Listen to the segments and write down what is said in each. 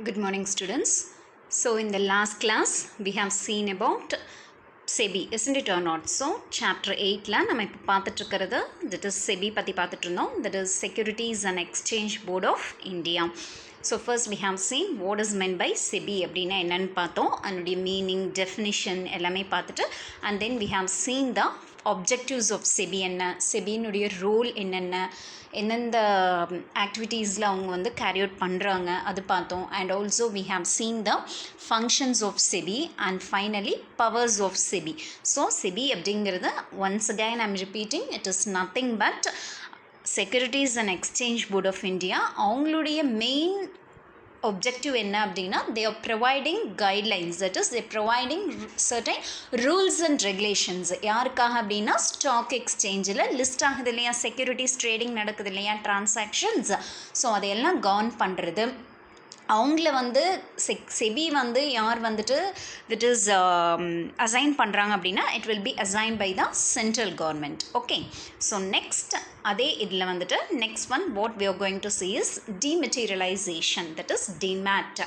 Good morning, students. So, in the last class, we have seen about SEBI, isn't it or not? So, chapter 8 la நம்ம இப்போ பார்த்துட்டு இருக்கிறது that is SEBI பற்றி பார்த்துட்டு இருந்தோம். That is Securities and Exchange Board of India. So, first we have seen what is meant by SEBI அப்படின்னா என்னன்னு பார்த்தோம். அதனுடைய மீனிங், டெஃபினிஷன் எல்லாமே பார்த்துட்டு and then we have seen the objectives of SEBI என்ன, செபியினுடைய ரோல் என்னென்ன, எந்தெந்த ஆக்டிவிட்டீஸில் அவங்க வந்து கேரி அவுட் பண்ணுறாங்க அது பார்த்தோம். And also we have seen the functions of SEBI and finally powers of SEBI. So SEBI அப்படிங்கிறது once again I'm repeating, it is nothing but Securities and exchange board of India. அவங்களுடைய main objective என்ன அப்படின்னா they are providing guidelines, that is they are providing certain rules and regulations. யாருக்காக அப்படின்னா stock எக்ஸ்சேஞ்சில் list ஆகுது இல்லையா, securities trading நடக்குது இல்லையா, டிரான்சாக்ஷன்ஸ். ஸோ அதையெல்லாம் கவர்ன் பண்ணுறது. அவங்கள வந்து செபி வந்து யார் வந்துட்டு விட் இஸ் அசைன் பண்ணுறாங்க அப்படின்னா it will be assign by the central government. Okay, so next அதே இதில் வந்துட்டு next one what we are going to see is dematerialization, that is demat.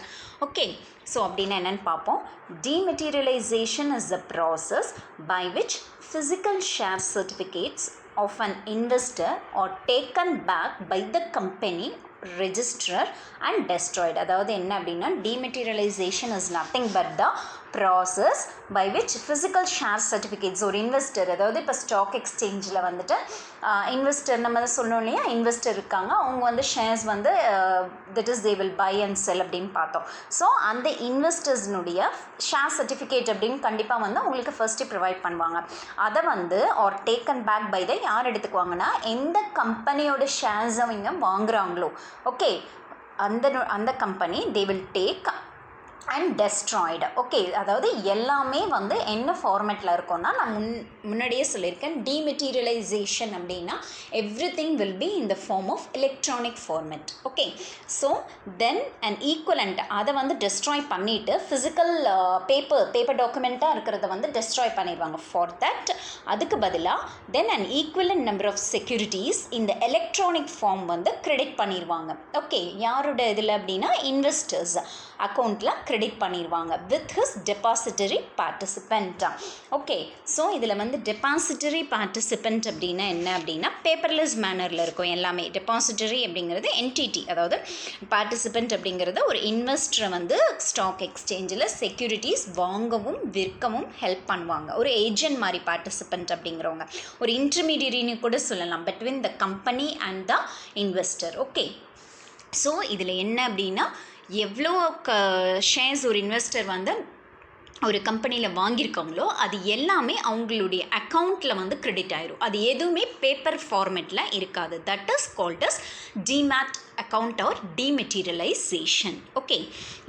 Okay, so அப்படின்னா என்னென்னு பார்ப்போம். Dematerialization is the process by which physical share certificates of an investor are taken back by the company registrar and destroyed. அதாவது என்ன அப்படின்னா dematerialization is nothing but the process by which physical share certificates ஒரு investor, அதாவது இப்போ stock எக்ஸ்சேஞ்சில் வந்துட்டு investor நம்ம தான் சொல்லணும் இல்லையா, இன்வெஸ்டர் இருக்காங்க, அவங்க வந்து ஷேர்ஸ் வந்து that is they will buy and sell அப்படின்னு பார்த்தோம். ஸோ அந்த இன்வெஸ்டர்ஸ்னுடைய ஷேர் சர்டிஃபிகேட் அப்படின்னு கண்டிப்பாக வந்து உங்களுக்கு ஃபர்ஸ்ட்டு ப்ரொவைட் பண்ணுவாங்க. அதை வந்து are taken back by the யார் எடுத்துக்குவாங்கன்னா எந்த கம்பெனியோட ஷேர்ஸ் அவங்க வாங்குறாங்களோ, ஓகே, அந்த company they will take and destroyed. Okay, அதாவது எல்லாமே வந்து என்ன ஃபார்மேட்டில் இருக்கும்னா நான் முன்னாடியே சொல்லியிருக்கேன், டிமெட்டீரியலைசேஷன் அப்படின்னா everything will be in the form of electronic format. Okay, so then and equivalent அதை வந்து டெஸ்ட்ராய் பண்ணிவிட்டு ஃபிசிக்கல் பேப்பர் டாக்குமெண்ட்டாக இருக்கிறத வந்து டெஸ்ட்ராய் பண்ணிடுவாங்க. ஃபார் தட் அதுக்கு பதிலாக then and equivalent number of securities இந்த எலக்ட்ரானிக் ஃபார்ம் வந்து கிரெடிட் பண்ணிடுவாங்க. ஓகே, யாரோட இதில் அப்படின்னா இன்வெஸ்டர்ஸ் அக்கௌண்ட்டில் கிரெடிட் பண்ணிடுவாங்க with his depository participant. Okay, so இதில் வந்து டெபாசிட்டரி பார்ட்டிசிபெண்ட் அப்படின்னா என்ன அப்படின்னா பேப்பர்லெஸ் மேனரில் இருக்கும் எல்லாமே. டெபாசிட்டரி அப்படிங்கிறது என்டிட்டி, அதாவது பார்ட்டிசிபெண்ட் அப்படிங்கிறது ஒரு இன்வெஸ்டரை வந்து ஸ்டாக் எக்ஸ்சேஞ்சில் செக்யூரிட்டிஸ் வாங்கவும் விற்கவும் ஹெல்ப் பண்ணுவாங்க. ஒரு ஏஜென்ட் மாதிரி பார்ட்டிசிபெண்ட் அப்படிங்கிறவங்க, ஒரு இன்டர்மீடியரின்னு கூட சொல்லலாம் between the company and the investor. Okay, so இதில் என்ன அப்படின்னா எவ்வளோ ஷேர்ஸ் ஒரு இன்வெஸ்டர் வந்து ஒரு கம்பெனியில் வாங்கியிருக்காங்களோ அது எல்லாமே அவங்களுடைய அக்கௌண்ட்டில் வந்து கிரெடிட் ஆயிரும். அது எதுவுமே பேப்பர் ஃபார்மேட்டில் இருக்காது. That is called as demat account or dematerialization. Okay,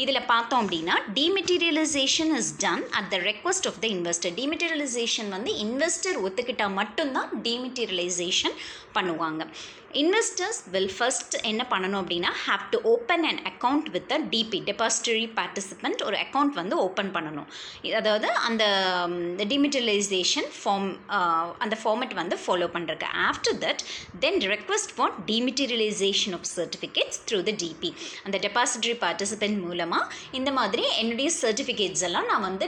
இதில் பார்த்தோம் அப்படின்னா dematerialization is done at the request of the investor. Dematerialization வந்து இன்வெஸ்டர் ஒத்துக்கிட்டால் மட்டும்தான் டிமெட்டீரியலைசேஷன் பண்ணுவாங்க. இன்வெஸ்டர்ஸ் வில் ஃபர்ஸ்ட் என்ன பண்ணணும் அப்படின்னா have to open an account with a DP, depository participant, ஒரு அக்கௌண்ட் வந்து ஓப்பன் பண்ணணும். அதாவது அந்த டிமெட்டீரியலைசேஷன் ஃபார்ம் அந்த ஃபார்மேட் வந்து ஃபாலோ பண்ணுறக்கு. After that then request for dematerialization of certificates through the DP. அந்த டெபாசிட்டரி பார்ட்டிசிபெண்ட் மூலமாக இந்த மாதிரி என்னுடைய சர்டிஃபிகேட்ஸ் எல்லாம் நான் வந்து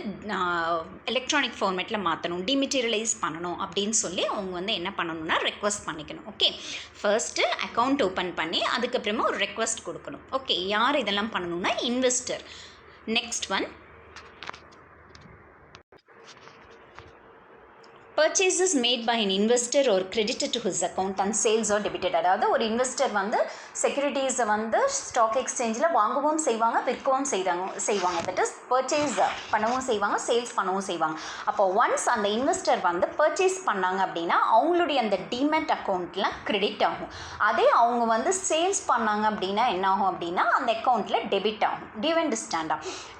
எலக்ட்ரானிக் ஃபார்மேட்டில் மாற்றணும், டிமெட்டீரியலைஸ் பண்ணணும் அப்படின்னு சொல்லி அவங்க வந்து என்ன பண்ணணும்னா ரெக்வஸ்ட் பண்ணிக்கணும். ஓகே, ஃபர்ஸ்ட்டு அக்கௌண்ட் ஓப்பன் பண்ணி அதுக்கப்புறமா ஒரு ரெக்வஸ்ட் கொடுக்கணும். ஓகே, யார் இதெல்லாம் பண்ணணும்னா investor. Next one purchases made by an investor or credited to his account and sales or debited. அதாவது ஒரு இன்வெஸ்டர் வந்து செக்யூரிட்டிஸை வந்து ஸ்டாக் எக்ஸ்சேஞ்சில் வாங்கவும் செய்வாங்க விற்கவும் செய்வாங்க. தட் இஸ் பர்ச்சேஸ் பண்ணவும் செய்வாங்க, சேல்ஸ் பண்ணவும் செய்வாங்க. அப்போ ஒன்ஸ் அந்த இன்வெஸ்டர் வந்து பர்ச்சேஸ் பண்ணாங்க அப்படின்னா அவங்களுடைய அந்த டிமெட் அக்கௌண்ட்டில் கிரெடிட் ஆகும். அதே அவங்க வந்து சேல்ஸ் பண்ணாங்க அப்படின்னா என்ன ஆகும் அப்படின்னா அந்த அக்கௌண்ட்டில் டெபிட் ஆகும். Do you understand?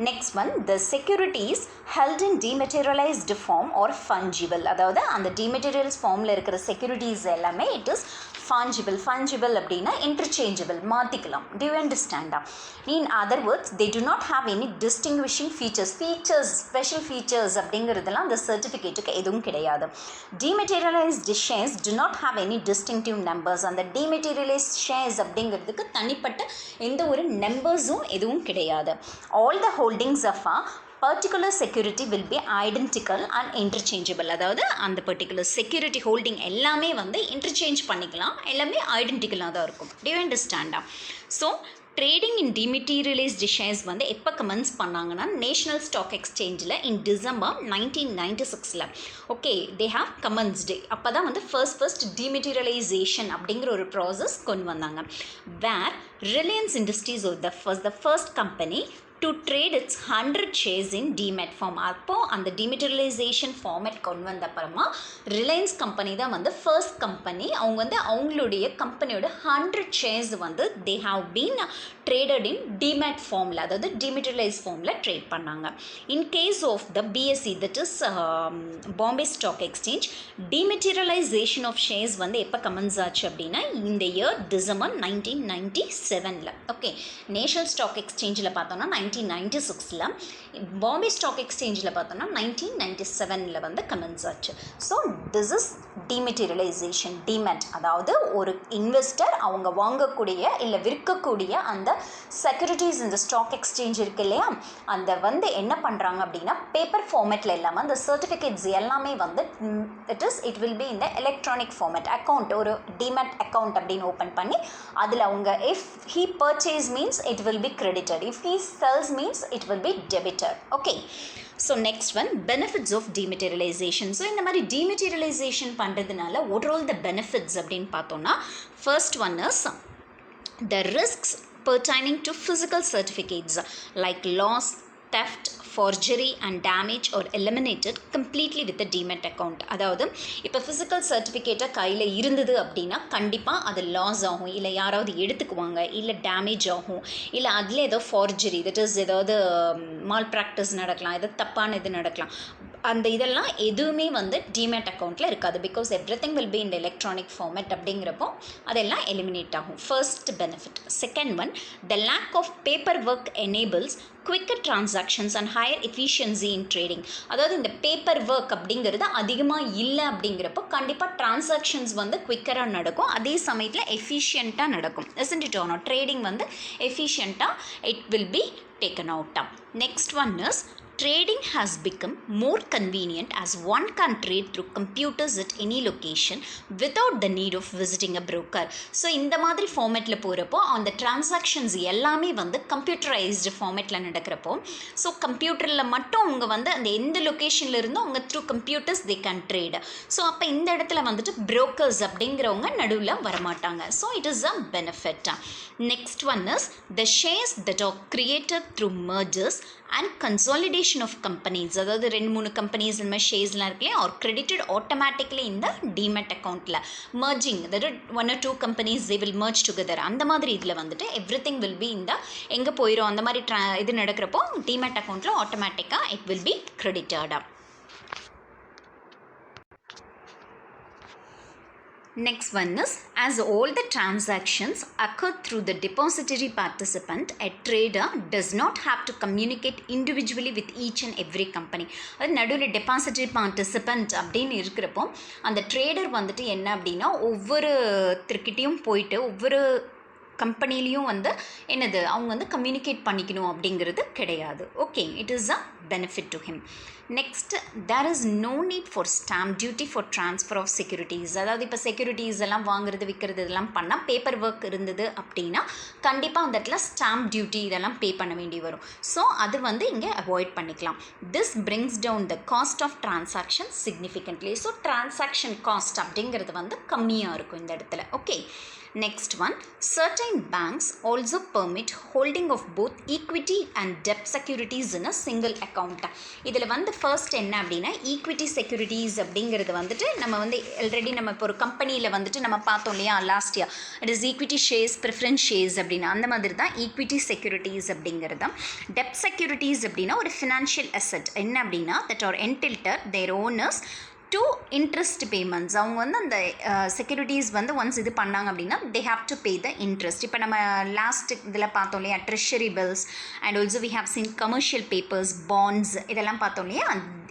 Next one, the securities held in dematerialized form or fungible. அதாவது அந்த டிமெட்டீரியல்ஸ் ஃபார்மில் இருக்கிற செக்யூரிட்டிஸ் எல்லாமே இட் இஸ் ஃபஞ்சிபிள் அப்படின்னா இன்டர்சேஞ்சபிள், மாற்றிக்கலாம். Do you understand? In other words, they do not have any distinguishing features, special features அப்படிங்கிறதுலாம் அந்த சர்டிஃபிகேட்டுக்கு எதுவும் கிடையாது. Dematerialized shares do not have any distinctive numbers. அந்த dematerialized shares அப்படிங்கிறதுக்கு தனிப்பட்ட எந்த ஒரு நம்பர்ஸும் எதுவும் கிடையாது. All the holdings of a particular security will be identical and interchangeable. அதாவது அந்த பர்டிகுலர் செக்யூரிட்டி ஹோல்டிங் எல்லாமே வந்து இன்டர்சேஞ்ச் பண்ணிக்கலாம், எல்லாமே ஐடென்டிக்கலாக தான் இருக்கும். Do you understand? So trading in dematerialised shares வந்து எப்போ கமென்ஸ் பண்ணாங்கன்னா நேஷ்னல் ஸ்டாக் எக்ஸ்சேஞ்சில் in December 1996. Okay, they have commenced. அப்போ தான் வந்து ஃபர்ஸ்ட் டிமெட்டீரியலைசேஷன் அப்படிங்கிற ஒரு ப்ராசஸ் கொண்டு வந்தாங்க. Where Reliance Industries was the first company to trade its 100 shares in demat form. அப்போது அந்த டிமெட்டீரியலைசேஷன் ஃபார்மேட் கொண்டு வந்த அப்புறமா ரிலையன்ஸ் கம்பெனி தான் வந்து ஃபர்ஸ்ட் கம்பெனி. அவங்க வந்து அவங்களுடைய கம்பெனியோட 100 shares வந்து they have been traded in demat ஃபார்மில், அதாவது டிமெட்டீரியலைஸ் ஃபார்மில் ட்ரேட் பண்ணாங்க. In case of the BSE, that is Bombay Stock Exchange, dematerialisation of shares வந்து எப்போ கமென்ஸ் ஆச்சு அப்படின்னா இந்த year December 1997. Okay, National Stock எக்ஸ்சேஞ்சில் பார்த்தோம்னா 1996, பாம்பே ஸ்டாக் எக்ஸ்சேஞ்சில் பார்த்தோம்னா 1997 வந்து கமென்ஸ் ஆச்சு. So this is dematerialisation. Demat அதாவது ஒரு இன்வெஸ்டர் அவங்க வாங்கக்கூடிய இல்லை விற்கக்கூடிய அந்த செக்யூரிட்டிஸ் இந்த ஸ்டாக் எக்ஸ்சேஞ்ச் இருக்கு இல்லையா, அந்த வந்து என்ன பண்ணுறாங்க அப்படின்னா பேப்பர் ஃபார்மேட்டில் இல்லாமல் அந்த சர்டிஃபிகேட்ஸ் எல்லாமே வந்து இட் வில் பி இந்த எலக்ட்ரானிக் ஃபார்மேட். அக்கௌண்ட், ஒரு டிமெட் அக்கௌண்ட் அப்படின்னு ஓப்பன் பண்ணி அதில் அவங்க if he purchase means it will B credited, if he sells means it will be debited. Okay, so next one, benefits of dematerialization. So இந்த மாதிரி dematerialization பண்ணுறதுனால what are all the benefits அப்படின்னு பார்த்தோன்னா, first one is the risks pertaining to physical certificates like loss, theft, forgery and damage are eliminated completely with the demat account. அதாவது இப்போ physical சர்டிஃபிகேட்டை கையில் இருந்தது அப்படின்னா கண்டிப்பாக அது லாஸ் ஆகும், இல்லை யாராவது எடுத்துக்குவாங்க, இல்லை டேமேஜ் ஆகும், இல்லை அதில் ஏதோ ஃபார்ஜரி, தட் இஸ் ஏதாவது மால் ப்ராக்டிஸ் நடக்கலாம், ஏதோ தப்பான இது நடக்கலாம். அந்த இதெல்லாம் எதுவுமே வந்து டிமேட் அக்கௌண்ட்டில் இருக்காது. Because everything will be in electronic format அப்படிங்கிறப்போ அதெல்லாம் எலிமினேட் ஆகும். First benefit. Second one, the lack of paper work enables quicker transactions and higher efficiency in trading. அதாவது இந்த பேப்பர் ஒர்க் அப்படிங்கிறது அதிகமாக இல்லை அப்படிங்கிறப்போ கண்டிப்பாக டிரான்சாக்ஷன்ஸ் வந்து குவிக்கராக நடக்கும், அதே சமயத்தில் எஃபிஷியண்ட்டாக நடக்கும். isn't it or not? Trading வந்து எஃபிஷியண்ட்டாக it will be taken out. Next one is trading has become more convenient as one can trade through computers at any location without the need of visiting a broker. So இந்த மாதிரி ஃபார்மேட்டில் போகிறப்போ அந்த transactions எல்லாமே வந்து computerised ஃபார்மேட்டில் நடக்கிறப்போ, so கம்ப்யூட்டரில் மட்டும் அவங்க வந்து அந்த எந்த லொக்கேஷனில் இருந்தும் அவங்க through computers they can trade. So அப்போ இந்த இடத்துல வந்துட்டு brokers அப்படிங்கிறவங்க நடுவில் வரமாட்டாங்க. So it is a benefit. Next one is the shares that are created through mergers and consolidation of companies. அதாவது 2-3 கம்பெனிஸ் இந்த மாதிரி ஷேர்ஸ்லாம் இருக்குல்லையா, ஆர் கிரெடிட்டட் ஆட்டோமேட்டிக்லி இந்த டிமெட் அக்கௌண்ட்டில் merging, அதாவது 1 or 2 companies they will merge together. அந்த மாதிரி இதில் வந்துட்டு எவ்ரி திங் வில் பி இந்த எங்கே போயிடும் அந்த மாதிரி இது நடக்கிறப்போ டிமெட் அக்கௌண்ட்டில் ஆட்டோமேட்டிக்காக it will B credited. Next one is, as all the transactions occur through the depository participant, a trader does not have to communicate individually with each and every company. அது நடுவில் டெபாசிட்டரி பார்ட்டிசிபெண்ட் அப்படின்னு இருக்கிறப்போ அந்த trader வந்துட்டு என்ன அப்படின்னா ஒவ்வொருத்தர்கிட்டையும் போயிட்டு ஒவ்வொரு கம்பெனிலையும் வந்து என்னது அவங்க வந்து கம்யூனிகேட் பண்ணிக்கணும் அப்படிங்கிறது கிடையாது. Okay, it is a benefit to him. Next, there is no need for stamp duty for transfer of securities. அதாவது இப்போ செக்யூரிட்டிஸ் எல்லாம் வாங்குறது விற்கிறது இதெல்லாம் பண்ணால் பேப்பர் ஒர்க் இருந்தது அப்படின்னா கண்டிப்பாக அந்த இடத்துல ஸ்டாம்ப் டியூட்டி இதெல்லாம் பே பண்ண வேண்டி வரும். ஸோ அது வந்து இங்கே அவாய்ட் பண்ணிக்கலாம். This brings down the cost of transaction significantly. So transaction cost அப்படிங்கிறது வந்து கம்மியாக இருக்கும் இந்த இடத்துல. Okay, next one, certain banks also permit holding of both equity and debt securities in a single account. இதில் வந்து ஃபர்ஸ்ட் என்ன அப்படின்னா ஈக்விட்டி செக்யூரிட்டிஸ் அப்படிங்கிறது வந்துட்டு நம்ம வந்து ஆல்ரெடி நம்ம இப்போ ஒரு கம்பெனியில் வந்துட்டு நம்ம பார்த்தோம் இல்லையா last year, it is equity shares, preference shares அப்படின்னா அந்த மாதிரி தான் ஈக்விட்டி செக்யூரிட்டிஸ் அப்படிங்கிறது. டெப்ட் செக்யூரிட்டிஸ் அப்படின்னா ஒரு ஃபினான்ஷியல் அசெட் என்ன அப்படின்னா that are entitled their owners to interest payments. அவங்க வந்து அந்த செக்யூரிட்டிஸ் வந்து ஒன்ஸ் இது பண்ணாங்க அப்படின்னா they have to pay the interest. இப்போ நம்ம லாஸ்ட் இதில் பார்த்தோம் இல்லையா, treasury bills and also we have seen commercial papers, bonds, இதெல்லாம் பார்த்தோம் இல்லையா,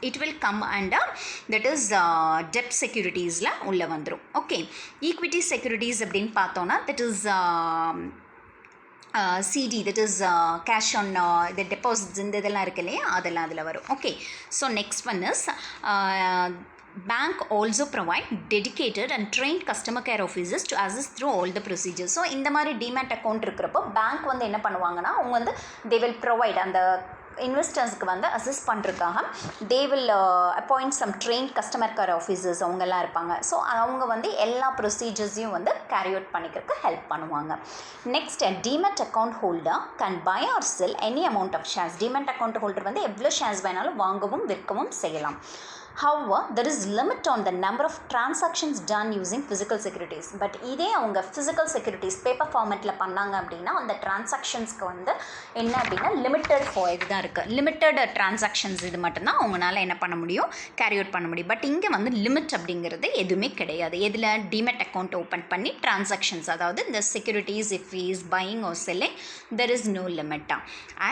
it will come under that is டெப்ட் செக்யூரிட்டிஸில் உள்ளே வந்துடும். ஓகே, ஈக்விட்டி செக்யூரிட்டிஸ் அப்படின்னு பார்த்தோன்னா that is CD, that is cash on the deposits இந்த இதெல்லாம் இருக்கு இல்லையா, அதெல்லாம் அதில் வரும். Okay, so next one is bank also provide dedicated and trained customer care officers to assist through all the procedures. So இந்த மாதிரி டிமேட் அக்கௌண்ட் இருக்கிறப்போ பேங்க் வந்து என்ன பண்ணுவாங்கன்னா அவங்க வந்து they will provide அந்த இன்வெஸ்டர்ஸ்க்கு வந்து அசிஸ்ட் பண்ணுறதுக்காக they will appoint some train customer care officers அவங்கெல்லாம் இருப்பாங்க. ஸோ அவங்க வந்து எல்லா ப்ரொசீஜர்ஸையும் வந்து கேரி அவுட் பண்ணிக்கிறதுக்கு ஹெல்ப் பண்ணுவாங்க. Next, demat account holder can buy or sell any amount of shares. Demat account holder வந்து எவ்வளோ ஷேர்ஸ் வேணாலும் வாங்கவும் விற்கவும் செய்யலாம். However, there is limit on the number of transactions done using physical securities. But இதே அவங்க physical securities paper ஃபார்மேட்டில் பண்ணாங்க அப்படின்னா அந்த டிரான்சாக்ஷன்ஸ்க்கு வந்து என்ன அப்படின்னா லிமிட்டட் இதுதான் இருக்குது. லிமிட்டட் டிரான்சாக்ஷன்ஸ் இது மட்டும்தான் அவங்களால என்ன பண்ண முடியும், கேரி அவுட் பண்ண முடியும். பட் இங்கே வந்து லிமிட் அப்படிங்கிறது எதுவுமே கிடையாது. எதில் டிமெட் அக்கௌண்ட் ஓப்பன் பண்ணி டிரான்சாக்ஷன்ஸ், அதாவது இந்த securities if is buying or selling, there is no limit.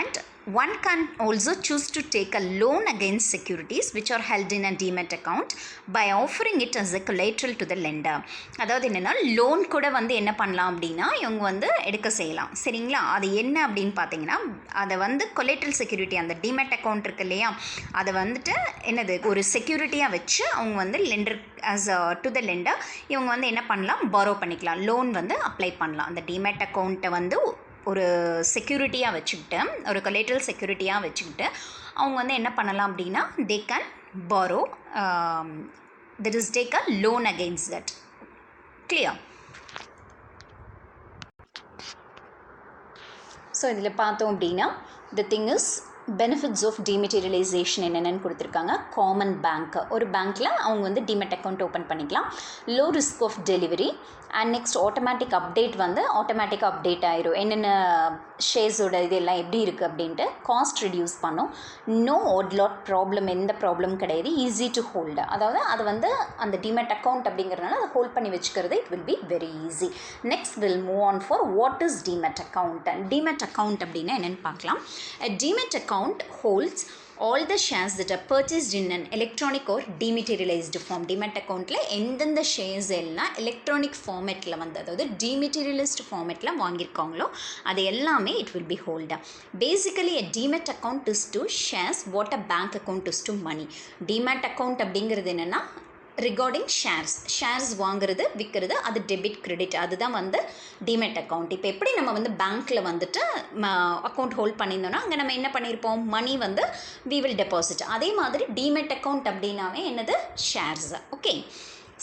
And one can also choose to take a loan against securities which are held in a demat account by offering it as a collateral to the lender. அதாவது என்னென்னா loan கூட வந்து என்ன பண்ணலாம் அப்படின்னா இவங்க வந்து எடுக்க செய்யலாம். சரிங்களா, அது என்ன அப்படின்னு பார்த்தீங்கன்னா அதை வந்து கொலேட்ரல் செக்யூரிட்டி, அந்த டிமெட் அக்கௌண்ட் இருக்கு இல்லையா, அதை வந்துட்டு என்னது ஒரு செக்யூரிட்டியாக வச்சு அவங்க வந்து lender as to the lender இவங்க வந்து என்ன பண்ணலாம், பாரோ பண்ணிக்கலாம், லோன் வந்து அப்ளை பண்ணலாம். அந்த டிமெட் அக்கௌண்ட்டை வந்து ஒரு செக்யூரிட்டியாக வச்சுக்கிட்டு, ஒரு கொலேட்ரல் செக்யூரிட்டியாக வச்சுக்கிட்டு அவங்க வந்து என்ன பண்ணலாம் அப்படின்னா they can borrow, that is take a loan against that. Clear? So இதில் பார்த்தோம் அப்படின்னா the thing is benefits of dematerialization என்னென்னு கொடுத்துருக்காங்க. காமன் பேங்க், ஒரு பேங்க்கில் அவங்க வந்து டிமெட் அக்கௌண்ட் ஓப்பன் பண்ணிக்கலாம். Low risk of delivery and next automatic update வந்து ஆட்டோமேட்டிக்காக அப்டேட் ஆயிரும், என்னென்ன ஷேர்ஸோட இதெல்லாம் எப்படி இருக்குது அப்படின்ட்டு. காஸ்ட் ரிடியூஸ் பண்ணும். நோ ஆட்லாட் ப்ராப்ளம், எந்த ப்ராப்ளம் கிடையாது. ஈஸி டு ஹோல்டு, அதாவது அது வந்து அந்த டிமெட் அக்கௌண்ட் அப்படிங்கிறதுனால அதை ஹோல்ட் பண்ணி வச்சுக்கிறது it will be very easy. Next will move on for what is demat account. Demat account அப்படின்னா என்னென்னு பார்க்கலாம். Demat account holds all the shares that are purchased in an electronic or dematerialized form. Demat அக்கௌண்ட்டில் எந்தெந்த shares எல்லாம் electronic ஃபார்மேட்டில் வந்து, அதாவது டிமெட்டீரியலைஸ்டு ஃபார்மேட்டில் வாங்கியிருக்காங்களோ அது எல்லாமே it will B hold. Basically a demat account is to shares what a bank account is to money. Demat account அப்படிங்கிறது என்னென்னா ரிகார்டிங் ஷேர்ஸ் வாங்குறது விற்கிறது, அது டெபிட் கிரெடிட், அதுதான் வந்து டிமெட் அக்கௌண்ட். இப்போ எப்படி நம்ம வந்து பேங்க்கில் வந்துட்டு அக்கௌண்ட் ஹோல்ட் பண்ணியிருந்தோன்னா அங்கே நம்ம என்ன பண்ணியிருப்போம், மணி வந்து வி வில் டெபாசிட். அதே மாதிரி டிமெட் அக்கௌண்ட் அப்படின்னாவே என்னது, shares. Okay,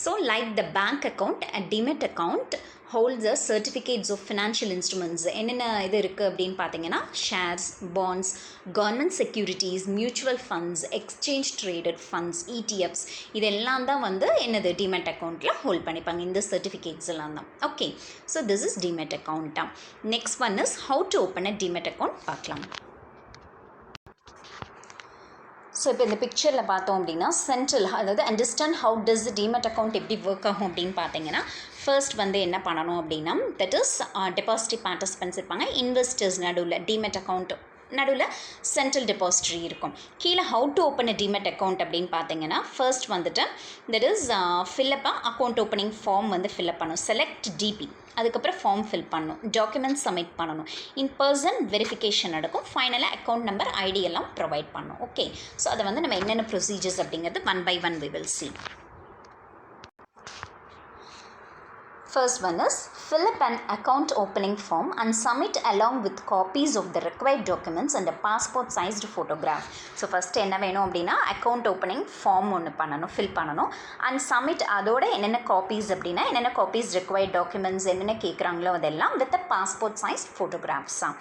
so like the bank account, a demat account holds the certificates of financial instruments. என்னென்ன இது இருக்குது அப்படின்னு பார்த்தீங்கன்னா shares, bonds, government securities, mutual funds, exchange traded funds, ETFs, இதெல்லாம் தான் வந்து என்னது டிமெட் அக்கௌண்ட்டில் ஹோல்ட் பண்ணிப்பாங்க. இந்த சர்டிஃபிகேட்ஸ் எல்லாம் தான். Okay, so this is demat அக்கௌண்ட்டா. Next one is how to open a demat account பார்க்கலாம். ஸோ இப்போ இந்த பிக்சரில் பார்த்தோம் அப்படின்னா சென்ட்ரல், அதாவது understand how does the demat account எப்படி ஒர்க் ஆகும் அப்படின்னு பார்த்தீங்கன்னா ஃபர்ஸ்ட் வந்து என்ன பண்ணணும் அப்படின்னா தட் இஸ் டெபாசிட்டரி பார்ட்டிசிபென்ட்ஸ் இருப்பாங்க, இன்வெஸ்டர்ஸ் நடுவில் டிமெட் அக்கௌண்ட் நடுவில் சென்ட்ரல் டெபாசிட்டரி இருக்கும். கீழே how to open a demat account அப்படின்னு பார்த்தீங்கன்னா ஃபர்ஸ்ட் வந்துட்டு that is ஃபில்லப்பாக account opening form வந்து ஃபில்அப் பண்ணணும். செலக்ட் டிபி, அதுக்கப்புறம் ஃபார்ம் ஃபில் பண்ணணும், டாக்குமெண்ட் சப்மிட் பண்ணணும், இன் பர்சன் வெரிஃபிகேஷன் நடக்கும், ஃபைனலாக அக்கௌண்ட் நம்பர் ஐடி எல்லாம் ப்ரொவைட் பண்ணணும். ஓகே, ஸோ அதை வந்து நம்ம என்னென்ன ப்ரொசீஜர்ஸ் அப்படிங்கிறது one by one we will see. First one is fill up an account opening form and submit along with copies of the required documents and a passport sized photograph. So first என்ன வேணும் அப்படின்னா account opening form ஒன்று பண்ணணும், fill பண்ணணும், and submit அதோட என்னென்ன copies அப்படின்னா என்னென்ன காப்பீஸ் ரிக்வயர்ட் டாக்குமெண்ட்ஸ் என்னென்ன கேட்குறாங்களோ அதெல்லாம் வித் அ பாஸ்போர்ட் சைஸ் ஃபோட்டோகிராஃப்ஸாக.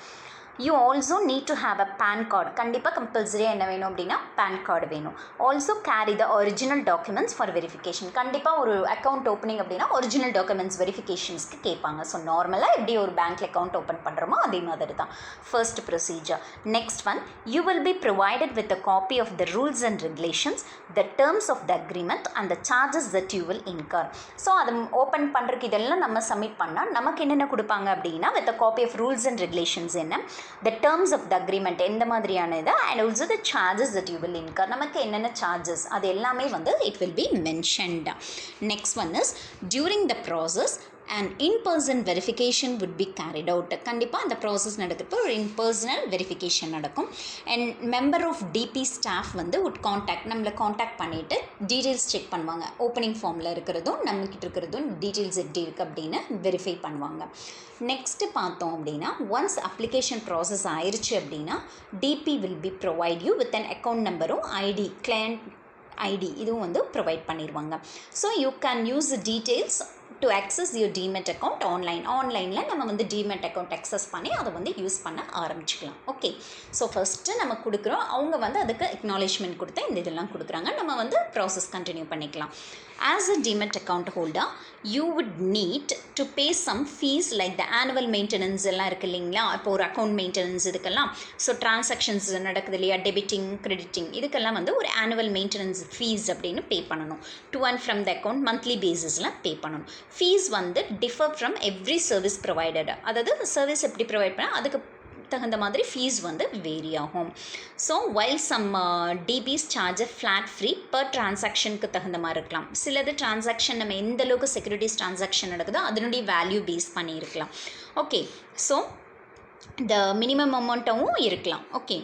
You also need to have a PAN card. கண்டிப்பாக கம்பல்சரியாக என்ன வேணும் அப்படின்னா பேன் கார்டு வேணும். Also carry the original documents for verification. கண்டிப்பாக ஒரு அக்கௌண்ட் ஓப்பனிங் அப்படின்னா ஒரிஜினல் டாக்குமெண்ட்ஸ் வெரிஃபிகேஷன்ஸ்க்கு கேட்பாங்க. ஸோ நார்மலாக எப்படி ஒரு பேங்க்கில் அக்கௌண்ட் ஓப்பன் பண்ணுறோமோ அதே மாதிரி தான் first procedure. Next one, you will be provided with a copy of the rules and regulations, the terms of the agreement and the charges that you will incur. So அதை ஓப்பன் பண்ணுறதுக்கு இதெல்லாம் நம்ம submit பண்ணால் நமக்கு என்னென்ன கொடுப்பாங்க அப்படின்னா with a copy of rules and regulations என்ன, the terms of the agreement எந்த மாதிரியான இது, and also the charges that you will incur. நமக்கு என்னென்ன charges அது எல்லாமே வந்து it will be mentioned. Next one is during the process and in-person verification would be carried out. கண்டிப்பாக அந்த ப்ராசஸ் நடக்கிறப்போ ஒரு in-personal verification நடக்கும். And member of DP staff வந்து would contact நம்மளை காண்டாக்ட் பண்ணிவிட்டு டீட்டெயில்ஸ் செக் பண்ணுவாங்க. ஓப்பனிங் ஃபார்மில் இருக்கிறதும் நம்மக்கிட்ட இருக்கிறதும் டீட்டெயில்ஸ் எப்படி இருக்குது அப்படின்னு வெரிஃபை பண்ணுவாங்க. நெக்ஸ்ட்டு பார்த்தோம் அப்படின்னா ஒன்ஸ் அப்ளிகேஷன் ப்ராசஸ் ஆயிடுச்சு அப்படின்னா DP will be provide you with an account நம்பரும் ஐடி, கிளையண்ட் ஐடி இதுவும் வந்து ப்ரொவைட் பண்ணிடுவாங்க. So you can use details to access your demat account ஆன்லைனில் நம்ம வந்து demat account access பண்ணி அதை வந்து யூஸ் பண்ண ஆரம்பிச்சுக்கலாம். ஓகே, ஸோ ஃபஸ்ட்டு நம்ம கொடுக்குறோம், அவங்க வந்து அதுக்கு அக்னாலேஜ்மெண்ட் கொடுத்து இந்த இதெல்லாம் கொடுக்குறாங்க, நம்ம வந்து ப்ராசஸ் கண்டினியூ பண்ணிக்கலாம். As a demat account holder you would need to pay some fees like the annual maintenance எல்லாம் இருக்குது இல்லைங்களா. இப்போ ஒரு அக்கௌண்ட் மெயின்டெனன்ஸ் இதுக்கெல்லாம் ஸோ டிரான்சாக்ஷன்ஸ் நடக்குது இல்லையா, டெபிட்டிங் கிரெடிட்டிங் இதுக்கெல்லாம் வந்து ஒரு ஆனுவல் மெயின்டெனன்ஸ் ஃபீஸ் அப்படின்னு பே பண்ணணும். To and from the account monthly பேசிஸில் பே பண்ணணும். ஃபீஸ் வந்து differ from every service provided, அதாவது சர்வீஸ் எப்படி ப்ரொவைட் பண்ணால் அதுக்கு தகுந்த மாதிரி ஃபீஸ் வந்து வேரி ஆகும். So while some DPs charge flat free per டிரான்சாக்ஷனுக்கு தகுந்த மாதிரி இருக்கலாம். சிலது டிரான்சாக்ஷன் நம்ம எந்த அளவுக்கு செக்யூரிட்டிஸ் டிரான்சாக்ஷன் நடக்குதோ அதனுடைய வேல்யூ பேஸ் பண்ணியிருக்கலாம். ஓகே, ஸோ the minimum அமௌண்ட்டாகவும் இருக்கலாம். Okay,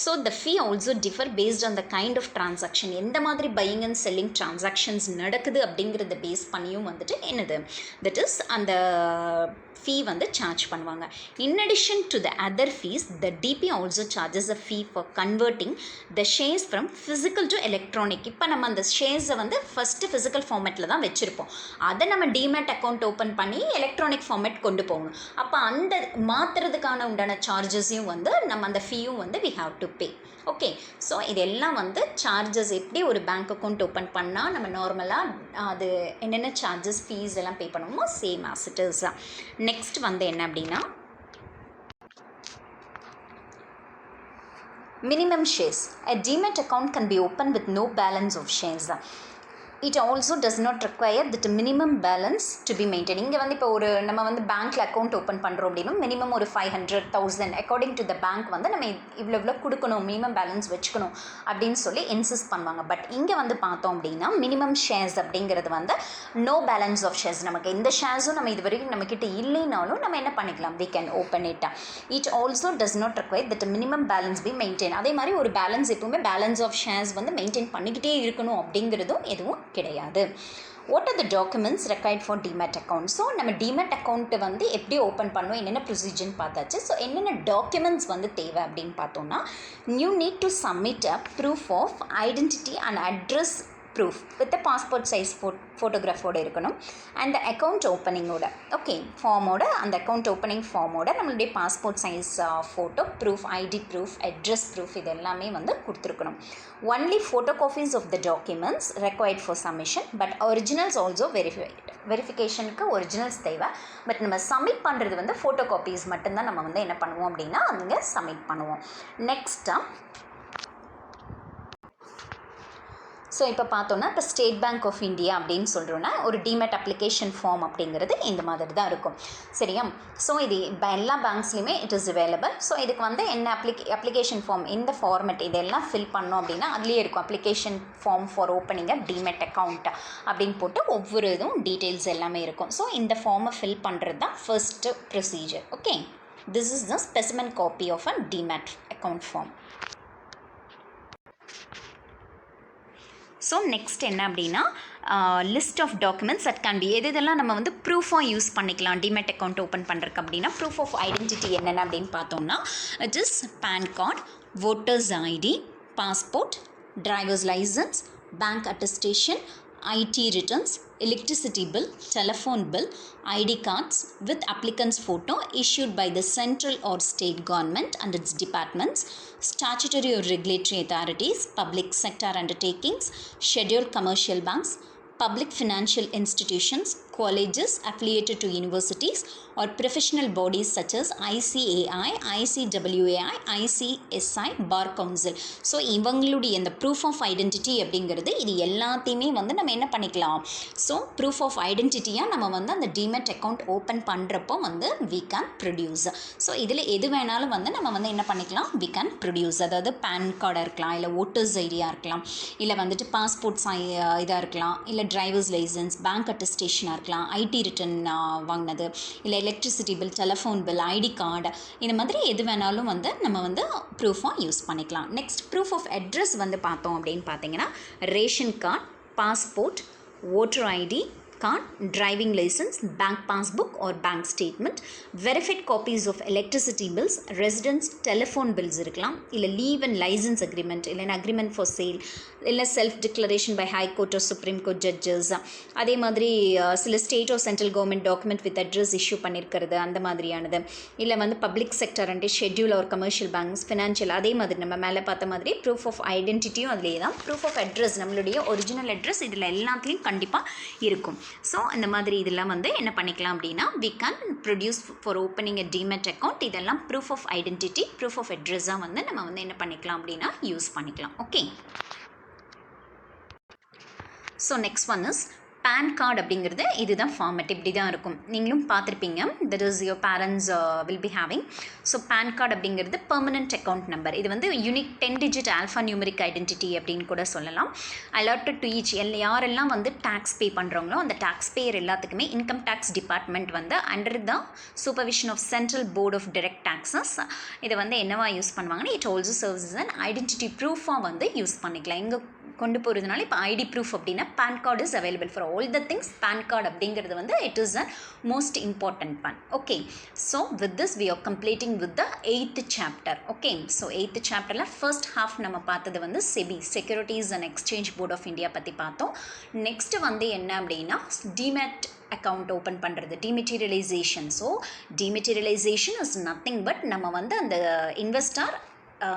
so the fee also differ based on the kind of transaction, எந்த மாதிரி பையிங் அண்ட் செல்லிங் டிரான்சாக்ஷன்ஸ் நடக்குது அப்படிங்கிறத பேஸ் பண்ணியும் வந்துட்டு என்னது தட் இஸ் அந்த ஃபீ வந்து சார்ஜ் பண்ணுவாங்க. In addition to the other fees the DP also charges a fee for converting the shares from physical to electronic. இப்போ நம்ம அந்த ஷேர்ஸை வந்து ஃபஸ்ட்டு ஃபிசிக்கல் ஃபார்மேட்டில் தான் வச்சுருப்போம், அதை நம்ம டிமேட் அக்கௌண்ட் ஓப்பன் பண்ணி எலக்ட்ரானிக் ஃபார்மேட் கொண்டு போகணும். அப்போ அந்த மாற்றுறதுக்கான உண்டான சார்ஜஸையும் வந்து நம்ம அந்த ஃபீயும் வந்து we have to pay. Okay, so இதெல்லாம் வந்து சார்ஜஸ் எப்படி ஒரு பேங்க் அக்கௌண்ட் ஓப்பன் பண்ணால் நம்ம நார்மலாக அது என்னென்ன சார்ஜஸ் ஃபீஸ் எல்லாம் பே பண்ணுவோமோ same as it is. Next வந்து என்ன அப்படின்னா minimum shares. A demat account can be opened with no balance of shares. It also does not require that minimum balance to be maintained. இங்கே வந்து இப்போ ஒரு நம்ம வந்து பேங்க்கில் அக்கௌண்ட் ஓப்பன் பண்ணுறோம் அப்படின்னா மினிமம் ஒரு 500,000 அக்கார்டிங் டு த பேங்க் வந்து நம்ம இவ்வளோ கொடுக்கணும், மினிமம் பேலன்ஸ் வச்சுக்கணும் அப்படின்னு சொல்லி இன்சிஸ்ட் பண்ணுவாங்க. பட் இங்கே வந்து பார்த்தோம் அப்படின்னா மினிமம் ஷேர்ஸ் அப்படிங்கிறது வந்து நோ பேலன்ஸ் ஆஃப் ஷேர்ஸ், நமக்கு எந்த ஷேர்ஸும் நம்ம இது வரைக்கும் நம்மக்கிட்ட இல்லைனாலும் நம்ம என்ன பண்ணிக்கலாம், we can open it. It also does not require that minimum balance be maintained. அதே மாதிரி ஒரு பேலன்ஸ் எப்பவுமே பேலன்ஸ் ஆஃப் ஷேர்ஸ் வந்து மெயின்டைன் பண்ணிக்கிட்டே இருக்கணும் அப்படிங்கிறதும் எதுவும் கிடையாது. What are the documents required for demat account? So நம்ம டிமேட் அக்கௌண்ட்டை வந்து எப்படி ஓப்பன் பண்ணணும், என்னென்ன ப்ரொசீஜர்னு பார்த்தாச்சு. ஸோ என்னென்ன டாக்குமெண்ட்ஸ் வந்து தேவை அப்படின்னு பார்த்தோம்னா you need to submit a proof of identity and address proof with passport size ஃபோட்டோகிராஃபோடு இருக்கணும். அண்ட் அக்கௌண்ட் ஓப்பனிங்கோட ஓகே ஃபார்மோட அந்த அக்கௌண்ட் ஓப்பனிங் ஃபார்மோட நம்மளுடைய passport size photo proof, ID proof, address proof இது எல்லாமே வந்து கொடுத்துருக்கணும். Only photo copies of the documents required for submission, but originals also வெரிஃபிகேஷனுக்கு ஒரிஜினல்ஸ் தேவை. பட் நம்ம சப்மிட் பண்ணுறது வந்து ஃபோட்டோ காப்பீஸ் மட்டும்தான் நம்ம வந்து என்ன பண்ணுவோம் அப்படின்னா அங்கே சப்மிட் பண்ணுவோம். நெக்ஸ்ட்டாக ஸோ இப்போ பார்த்தோன்னா இப்போ ஸ்டேட் பேங்க் ஆஃப் இந்தியா அப்படின்னு சொல்கிறோன்னா ஒரு டிமேட் அப்ளிகேஷன் ஃபார்ம் அப்படிங்கிறது இந்த மாதிரி தான் இருக்கும். சரியா? ஸோ இது எல்லா பேங்க்ஸ்லையுமே இட் இஸ் அவைலபிள். ஸோ இதுக்கு வந்து என்ன அப்ளிகேஷன் ஃபார்ம் இந்த ஃபார்மெட் இதெல்லாம் ஃபில் பண்ணோம் அப்படின்னா அதுலேயே இருக்கும் application form for opening a demat account அப்படின்னு போட்டு ஒவ்வொரு இதுவும் டீட்டெயில்ஸ் எல்லாமே இருக்கும். ஸோ இந்த ஃபார்மை ஃபில் பண்ணுறது தான் first procedure. Okay, this is the specimen copy of a demat account form. So next என்ன அப்படின்னா list of documents that can be இதெல்லாம் நம்ம வந்து ப்ரூஃபாக யூஸ் பண்ணிக்கலாம் டிமேட் அக்கௌண்ட் ஓப்பன் பண்ணுறதுக்கு அப்படின்னா ப்ரூஃப் ஆஃப் ஐடென்டிட்டி என்னென்ன அப்படின்னு பார்த்தோம்னா it is PAN card, voter's ID, passport, driver's license, bank attestation, IT returns, electricity bill, telephone bill, ID cards with applicant's photo issued by the central or state government and its departments, statutory or regulatory authorities, public sector undertakings, scheduled commercial banks, public financial institutions, colleges affiliated to universities or professional bodies such as ICAI, ICWAI, ICSI, Bar Council. So இவங்களுடைய இந்த proof of identity அப்படிங்கிறது இது எல்லாத்தையுமே வந்து நம்ம என்ன பண்ணிக்கலாம். So proof of ஐடென்டிட்டியாக நம்ம வந்து அந்த டிமெட் அக்கௌண்ட் ஓப்பன் பண்ணுறப்போ வந்து வி கேன் ப்ரொடியூஸ். ஸோ இதில் எது வேணாலும் வந்து நம்ம வந்து என்ன பண்ணிக்கலாம், வி கேன் ப்ரொடியூஸ். அதாவது பேன் கார்டாக இருக்கலாம், இல்லை ஓட்டர்ஸ் ஐடியாக இருக்கலாம், இல்லை வந்துட்டு பாஸ்போர்ட்ஸ் இதாக இருக்கலாம், இல்லை டிரைவர்ஸ் லைசன்ஸ், பேங்க் அட்டஸ்டேஷனாக இருக்கலாம், ஐடி ரிட்டர்ன் வாங்கினது, இல்லை electricity bill, telephone bill, ID card, இந்த மாதிரி எது வேணாலும் வந்து நம்ம வந்து ப்ரூஃபாக யூஸ் பண்ணிக்கலாம். நெக்ஸ்ட் ப்ரூஃப் ஆஃப் அட்ரஸ் வந்து பார்த்தோம் அப்படின்னு பார்த்தீங்கன்னா ration card, passport, voter ID card, driving license, bank passbook or bank statement, verified copies of electricity bills, residence telephone bills இருக்கலாம், இல்லை leave and license agreement, இல்லை agreement for sale, இல்லை self declaration by high court or supreme court judges, அதே மாதிரி சில state or central government document with address issue பண்ணியிருக்கிறது அந்த மாதிரியானது, இல்லை வந்து public sector and schedule or commercial banks, financial, அதே மாதிரி நம்ம மேலே பார்த்த மாதிரி proof of identityயும் அதிலே தான். proof of address நம்மளுடைய ஒரிஜினல் அட்ரஸ் இதில் எல்லாத்துலேயும் கண்டிப்பாக இருக்கும். ஸோ இந்த மாதிரி இதெல்லாம் வந்து என்ன பண்ணிக்கலாம் அப்படின்னா we can produce for opening a demat account. இதெல்லாம் proof of identity, proof of address-ஆக வந்து நம்ம வந்து என்ன பண்ணிக்கலாம் அப்படின்னா யூஸ் பண்ணிக்கலாம். Okay, so next one is PAN card அப்படிங்கிறது இதுதான் ஃபார்மேட், இப்படி தான் இருக்கும். நீங்களும் பார்த்துருப்பீங்க, that is your parents will be having. So PAN card அப்படிங்கிறது பெர்மனன்ட் அக்கௌண்ட் நம்பர். இது வந்து unique 10 digit alphanumeric identity அப்படின்னு கூட சொல்லலாம். அலாட்டட் டு ஈச், யாரெல்லாம் வந்து டேக்ஸ் பே பண்ணுறாங்களோ அந்த டேக்ஸ் பேயர் எல்லாத்துக்குமே இன்கம் டேக்ஸ் டிபார்ட்மெண்ட் வந்து under the supervision of central board of direct taxes இதை வந்து என்னவா யூஸ் பண்ணுவாங்கன்னா it also serves and identity ப்ரூஃபாக வந்து யூஸ் பண்ணிக்கலாம். எங்கே கொண்டு போகிறதுனால இப்போ ஐடி ப்ரூஃப் அப்படின்னா PAN card is available for all the things. PAN card அப்படிங்கிறது வந்து it is a most important one. Okay, so with this we are completing with the 8th chapter. Okay, so 8th சாப்டரில் first half நம்ம பார்த்தது வந்து SEBI, securities and exchange board of India பற்றி பார்த்தோம். Next வந்து என்ன அப்படின்னா டிமேட் அக்கௌண்ட் ஓப்பன் பண்ணுறது, dematerialization. So dematerialization is nothing but நம்ம வந்து அந்த இன்வெஸ்டார்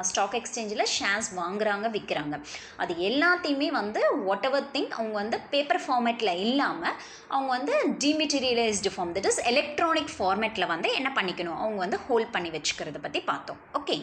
ஸ்டாக் எக்ஸ்சேஞ்சில் ஷேர்ஸ் வாங்குறாங்க, விற்கிறாங்க, அது எல்லாத்தையுமே வந்து வாட் எவர் திங் அவங்க வந்து பேப்பர் ஃபார்மேட்டில் இல்லாமல் அவங்க வந்து டிமெட்டீரியலைஸ்டு ஃபார்ம், தட் இஸ் எலக்ட்ரானிக் ஃபார்மேட்டில் வந்து என்ன பண்ணிக்கணும், அவங்க வந்து ஹோல்ட் பண்ணி வச்சுக்கிறத பற்றி பார்த்தோம். ஓகே.